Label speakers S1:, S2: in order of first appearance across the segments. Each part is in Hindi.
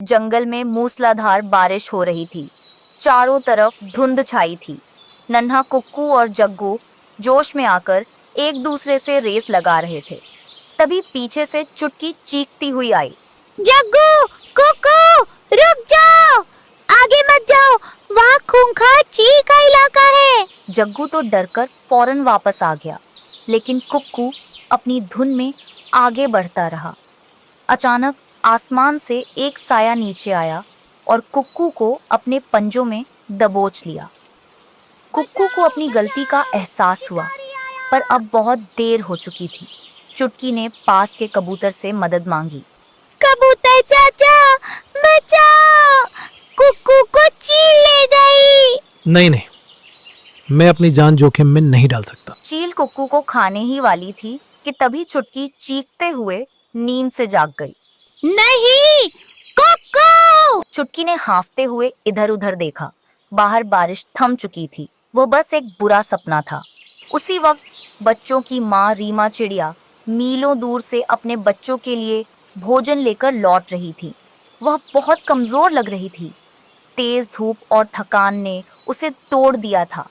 S1: जंगल में मूसलाधार बारिश हो रही थी। चारों तरफ धुंध छाई थी। नन्हा कुक्कू और जग्गू जोश में आकर एक दूसरे से रेस लगा रहे थे। तभी पीछे से चुटकी चीखती हुई आई।
S2: जग्गू, कुक्कू, रुक जाओ, आगे मत जाओ, वहाँ खूंखार चील का इलाका है।
S1: जग्गू तो डरकर फौरन वापस आ गया, लेकिन कुक्कू अपनी धुन में आगे बढ़ता रहा। अचानक आसमान से एक साया नीचे आया और कुक्कू को अपने पंजों में दबोच लिया। कुक्कू को अपनी गलती का एहसास हुआ, पर अब बहुत देर हो चुकी थी। चुटकी ने पास के कबूतर से मदद मांगी।
S2: कबूतर चाचा, बचाओ, कुक्कू को चील ले गई।
S3: नहीं नहीं, मैं अपनी जान जोखिम में नहीं डाल सकता।
S1: चील कुक्कू को खाने ही वाली थी कि तभी चुटकी चीखते हुए नींद से जाग गई।
S2: नहीं, कुक्कू!
S1: चुटकी ने हांफते हुए इधर उधर देखा। बाहर बारिश थम चुकी थी। वो बस एक बुरा सपना था। उसी वक्त बच्चों की माँ रीमा चिड़िया मीलों दूर से अपने बच्चों के लिए भोजन लेकर लौट रही थी। वह बहुत कमजोर लग रही थी। तेज धूप और थकान ने उसे तोड़ दिया था।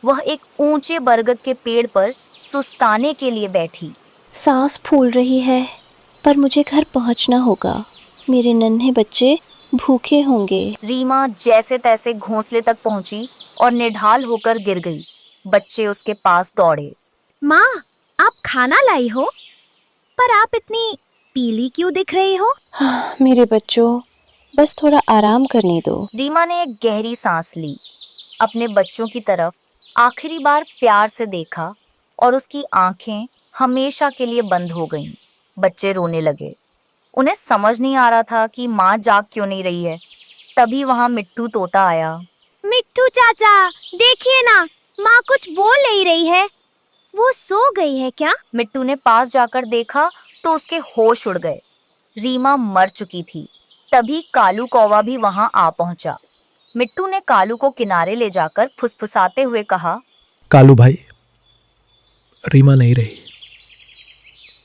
S1: वह एक ऊंचे बरगद के पेड़ पर सुस्ताने के लिए बैठी।
S4: सांस फूल रही है, पर मुझे घर पहुंचना होगा। मेरे नन्हे बच्चे भूखे होंगे।
S1: रीमा जैसे तैसे घोंसले तक पहुंची और निढाल होकर गिर गई। बच्चे उसके पास दौड़े।
S2: माँ, आप खाना लाई हो, पर आप इतनी पीली क्यों दिख रही हो?
S4: मेरे बच्चों, बस थोड़ा आराम करने दो।
S1: रीमा ने एक गहरी सांस ली, अपने बच्चों की तरफ आखिरी बार प्यार से देखा और उसकी आंखें हमेशा के लिए बंद हो गईं। बच्चे रोने लगे। उन्हें समझ नहीं आ रहा था कि माँ जाग क्यों नहीं रही है। तभी वहाँ मिट्टू तोता आया।
S2: मिट्टू चाचा, देखिए ना, माँ कुछ बोल नहीं रही है। वो सो गई है क्या?
S1: मिट्टू ने पास जाकर देखा तो उसके होश उड़ गए। रीमा मर चुकी थी। तभी कालू कौवा भी वहां आ पहुंचा। मिट्टू ने कालू को किनारे ले जाकर फुसफुसाते हुए कहा,
S3: कालू भाई, रीमा नहीं रही।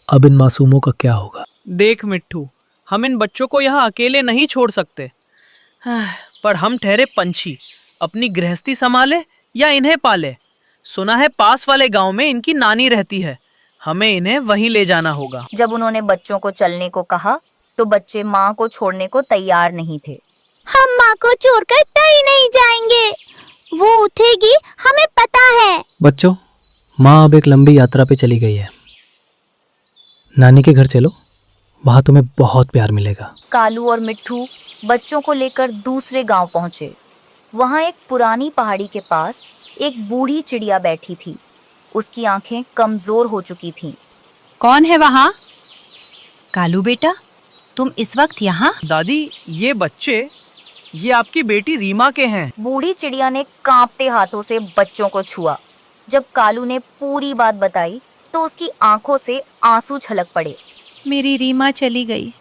S3: अब इन मासूमों का क्या होगा?
S5: देख मिट्टू, हम इन बच्चों को यहाँ अकेले नहीं छोड़ सकते। पर हम ठहरे पंछी, अपनी गृहस्थी संभाले या इन्हें पाले। सुना है पास वाले गांव में इनकी नानी रहती है। हमें इन्हें वहीं ले जाना होगा।
S1: जब उन्होंने बच्चों को चलने को कहा तो बच्चे माँ को छोड़ने को तैयार नहीं थे।
S2: हम माँ को छोड़कर कहीं नहीं जाएंगे। वो उठेगी, हमें पता है।
S3: बच्चों, माँ अब एक लंबी यात्रा पे चली गई है। नानी के घर चलो, वहाँ तुम्हें बहुत प्यार मिलेगा।
S1: कालू और मिट्टू बच्चों को लेकर दूसरे गांव पहुंचे। वहां एक पुरानी पहाड़ी के पास एक बूढ़ी चिड़िया बैठी थी। उसकी आंखें कमजोर हो चुकी थीं।
S6: कौन है वहाँ? कालू बेटा, तुम इस वक्त यहाँ?
S5: दादी, ये बच्चे, ये आपकी बेटी रीमा के हैं।
S1: बूढ़ी चिड़िया ने कांपते हाथों से बच्चों को छुआ। जब कालू ने पूरी बात बताई तो उसकी आंखों से आंसू छलक पड़े।
S6: मेरी रीमा चली गई,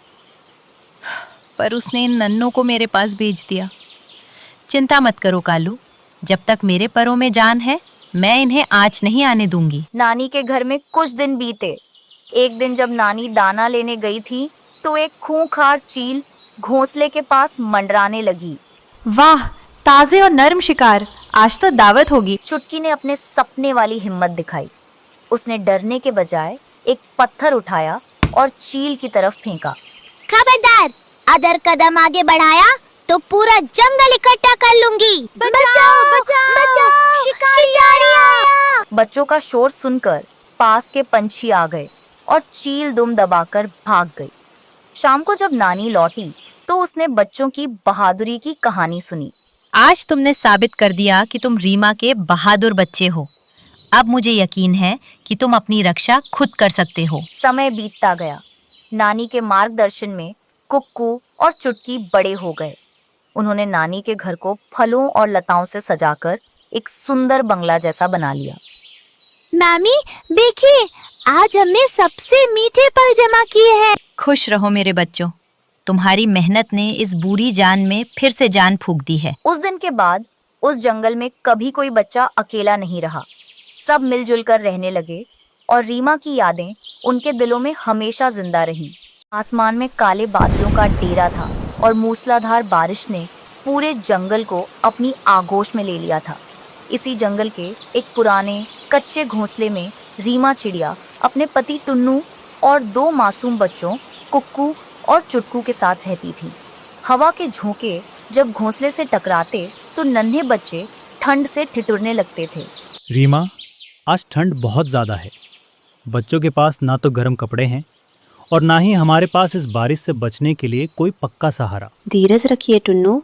S6: पर उसने इन नन्नों को मेरे पास भेज दिया। चिंता मत करो कालू, जब तक मेरे परों में जान है, मैं इन्हें आज नहीं आने दूंगी।
S1: नानी के घर में कुछ दिन बीते। एक दिन जब नानी दाना लेने गई थी तो एक खूंखार चील घोंसले के पास मंडराने लगी।
S7: वाह, ताजे और नर्म शिकार, आज तो दावत होगी।
S1: चुटकी ने अपने सपने वाली हिम्मत दिखाई। उसने डरने के बजाय एक पत्थर उठाया और चील की तरफ फेंका।
S2: खबरदार, अगर कदम आगे बढ़ाया तो पूरा जंगल इकट्ठा कर लूंगी। बचाओ, बचाओ, बचाओ, शिकारी आया।
S1: बच्चों का शोर सुनकर पास के पंछी आ गए और चील दुम दबाकर भाग गई। शाम को जब नानी लौटी तो उसने बच्चों की बहादुरी की कहानी सुनी।
S6: आज तुमने साबित कर दिया कि तुम रीमा के बहादुर बच्चे हो। अब मुझे यकीन है कि तुम अपनी रक्षा खुद कर सकते हो।
S1: समय बीतता गया। नानी के मार्गदर्शन में कुक्कू और चुटकी बड़े हो गए। उन्होंने नानी के घर को फलों और लताओं से सजाकर एक सुंदर बंगला जैसा बना लिया।
S2: मामी, देखिए, आज हमने सबसे मीठे फल जमा किए हैं।
S6: खुश रहो मेरे बच्चों, तुम्हारी मेहनत ने इस बुरी जान में फिर से जान फूंक दी है।
S1: उस दिन के बाद उस जंगल में कभी कोई बच्चा अकेला नहीं रहा। सब मिलजुल कर रहने लगे और रीमा की यादें उनके दिलों में हमेशा जिंदा रहीं। आसमान में काले बादलों का डेरा था और मूसलाधार बारिश ने पूरे जंगल को अपनी आगोश में ले लिया था। इसी जंगल के एक पुराने कच्चे घोंसले में रीमा चिड़िया अपने पति टुन्नू और 2 मासूम बच्चों कुक्कू और चुटकू के साथ रहती थी। हवा के झोंके जब घोंसले से टकराते तो नन्हे बच्चे ठंड से ठिठुरने लगते थे।
S3: रीमा, आज ठंड बहुत ज़्यादा है। बच्चों के पास ना तो गर्म कपड़े हैं और ना ही हमारे पास इस बारिश से बचने के लिए कोई पक्का सहारा।
S4: धीरज रखिए टुन्नू,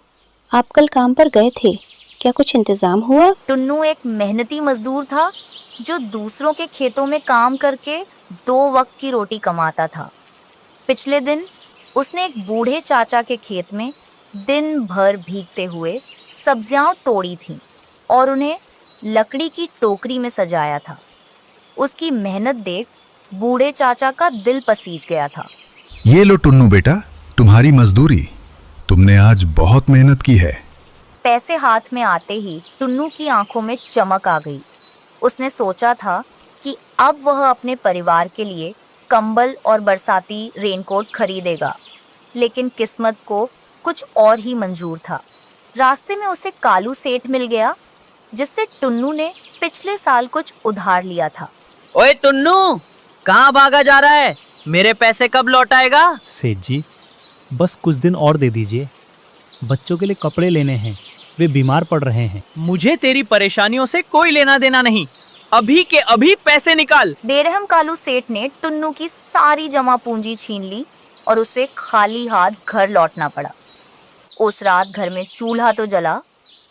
S4: आप कल काम पर गए थे, क्या कुछ इंतजाम हुआ?
S1: टुन्नू एक मेहनती मजदूर था जो दूसरों के खेतों में काम करके 2 वक्त की रोटी कमाता था। पिछले दिन उसने एक बूढ़े चाचा के खेत में दिन भर भीगते हुए सब्जियां तोड़ी थीं और उन्हें लकड़ी की टोकरी में सजाया था। उसकी मेहनत देख बूढ़े चाचा का दिल पसीज गया था।
S8: ये लो टुन्नू बेटा, तुम्हारी मजदूरी। तुमने आज बहुत मेहनत की है।
S1: पैसे हाथ में आते ही टुन्नू की आंखों में चमक आ गई। उसने सोचा था कि अब वह अपने परिवार के लिए कंबल और बरसाती रेनकोट खरीदेगा, लेकिन किस्मत को कुछ और ही मंजूर था। रास्ते में उसे कालू सेठ मिल गया, जिससे टुन्नू ने पिछले साल कुछ उधार लिया था।
S5: ओए टुन्नू, कहाँ भागा जा रहा है? मेरे पैसे कब लौटाएगा?
S3: सेठ जी, बस कुछ दिन और दे दीजिए। बच्चों के लिए कपड़े लेने हैं, वे बीमार पड़ रहे हैं।
S5: मुझे तेरी परेशानियों से कोई लेना देना नहीं। अभी के अभी पैसे निकाल।
S1: बेरहम कालू सेठ ने टुन्नू की सारी जमा पूंजी छीन ली और उसे खाली हाथ घर लौटना पड़ा। उस रात घर में चूल्हा तो जला,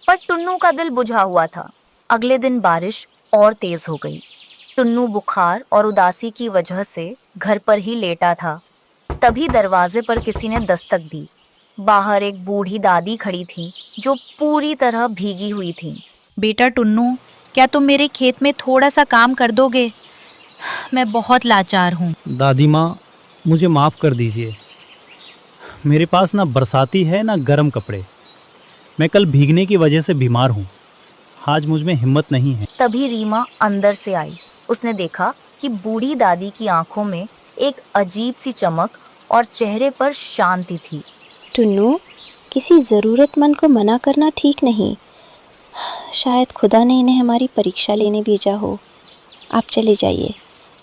S1: पर टुन्नू का दिल बुझा हुआ था। अगले दिन बारिश और तेज हो गई। टुन्नू बुखार और उदासी की वजह से घर पर ही लेटा था। तभी दरवाजे पर किसी ने दस्तक दी। बाहर एक बूढ़ी दादी खड़ी थी जो पूरी तरह भीगी हुई थी।
S6: बेटा टुन्नू, क्या तुम मेरे खेत में थोड़ा सा काम कर दोगे? मैं बहुत लाचार हूँ।
S3: दादी माँ, मुझे माफ़ कर दीजिए। मेरे पास ना बरसाती है ना गर्म कपड़े। मैं कल भीगने की वजह से बीमार हूँ। आज मुझ में हिम्मत नहीं है।
S1: तभी रीमा अंदर से आई। उसने देखा कि बूढ़ी दादी की आंखों में एक अजीब सी चमक और चेहरे पर शांति थी।
S4: टुन्नू, किसी ज़रूरतमंद को मना करना ठीक नहीं। शायद खुदा ने इन्हें हमारी परीक्षा लेने भेजा हो। आप चले जाइए,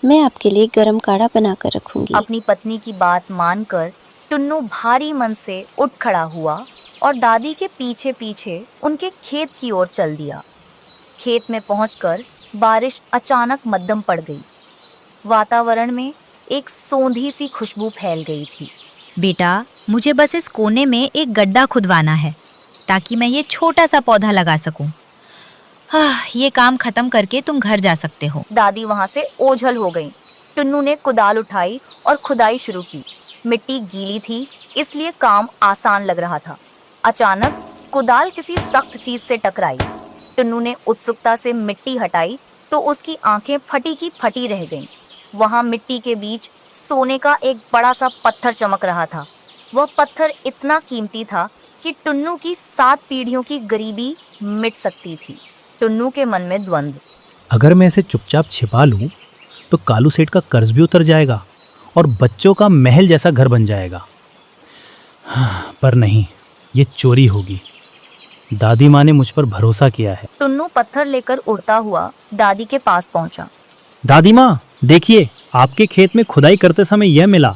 S4: मैं आपके लिए गर्म काढ़ा बना कर रखूँगी।
S1: अपनी पत्नी की बात मानकर टुन्नू भारी मन से उठ खड़ा हुआ और दादी के पीछे पीछे उनके खेत की ओर चल दिया। खेत में पहुंचकर बारिश अचानक मध्यम पड़ गई। वातावरण में एक सोंधी सी खुशबू फैल गई थी।
S9: बेटा, मुझे बस इस कोने में एक गड्ढा खुदवाना है ताकि मैं ये छोटा सा पौधा लगा सकूं। ये काम खत्म करके तुम घर जा सकते हो।
S1: दादी वहां से ओझल हो गई। टुन्नू ने कुदाल उठाई और खुदाई शुरू की। मिट्टी गीली थी, इसलिए काम आसान लग रहा था। अचानक कुदाल किसी सख्त चीज से टकराई। टुन्नू ने उत्सुकता से मिट्टी हटाई तो उसकी आंखें फटी की फटी रह गईं। वहां मिट्टी के बीच सोने का एक बड़ा सा पत्थर चमक रहा था। वह पत्थर इतना कीमती था कि टुन्नू की 7 पीढ़ियों की गरीबी मिट सकती थी। टुन्नू के मन में द्वंद्व।
S3: अगर मैं इसे चुपचाप छिपा लूं तो कालू सेठ का कर्ज भी उतर जाएगा और बच्चों का महल जैसा घर बन जाएगा। पर नहीं, ये चोरी होगी। दादी माँ ने मुझ पर भरोसा किया है।
S1: टुन्नू पत्थर लेकर उड़ता हुआ दादी के पास पहुंचा।
S3: दादी माँ, देखिए, आपके खेत में खुदाई करते समय यह मिला।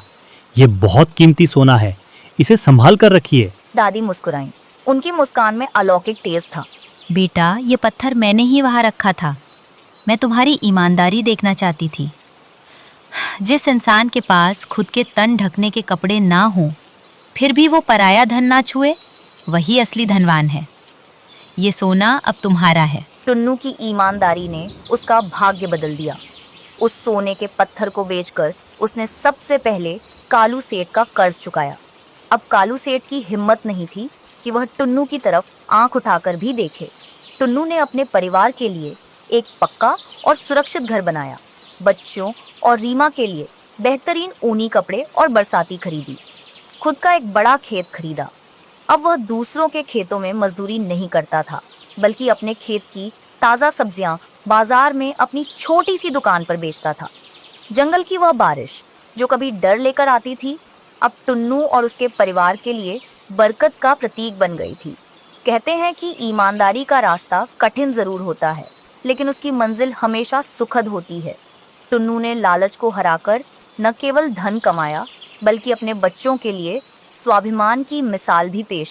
S3: ये बहुत कीमती सोना है, इसे संभाल कर रखिए।
S1: दादी मुस्कुराई। उनकी मुस्कान में अलौकिक तेज था।
S9: बेटा, ये पत्थर मैंने ही वहाँ रखा था। मैं तुम्हारी ईमानदारी देखना चाहती थी। जिस इंसान के पास खुद के तन ढकने के कपड़े ना हों, फिर भी वो पराया धन ना छुए, वही असली धनवान है। ये सोना अब तुम्हारा है।
S1: टुन्नू की ईमानदारी ने उसका भाग्य बदल दिया। उस सोने के पत्थर को बेचकर उसने सबसे पहले कालू सेठ का कर्ज चुकाया। अब कालू सेठ की हिम्मत नहीं थी कि वह टुन्नू की तरफ आंख उठाकर भी देखे। टुन्नू ने अपने परिवार के लिए एक पक्का और सुरक्षित घर बनाया। बच्चों और रीमा के लिए बेहतरीन ऊनी कपड़े और बरसाती खरीदी। खुद का एक बड़ा खेत खरीदा। अब वह दूसरों के खेतों में मजदूरी नहीं करता था, बल्कि अपने खेत की ताज़ा सब्जियां बाजार में अपनी छोटी सी दुकान पर बेचता था। जंगल की वह बारिश जो कभी डर लेकर आती थी, अब टुन्नू और उसके परिवार के लिए बरकत का प्रतीक बन गई थी। कहते हैं कि ईमानदारी का रास्ता कठिन जरूर होता है, लेकिन उसकी मंजिल हमेशा सुखद होती है। टुन्नू ने लालच को हराकर न केवल धन कमाया, बल्कि अपने बच्चों के लिए स्वाभिमान की मिसाल भी पेश की।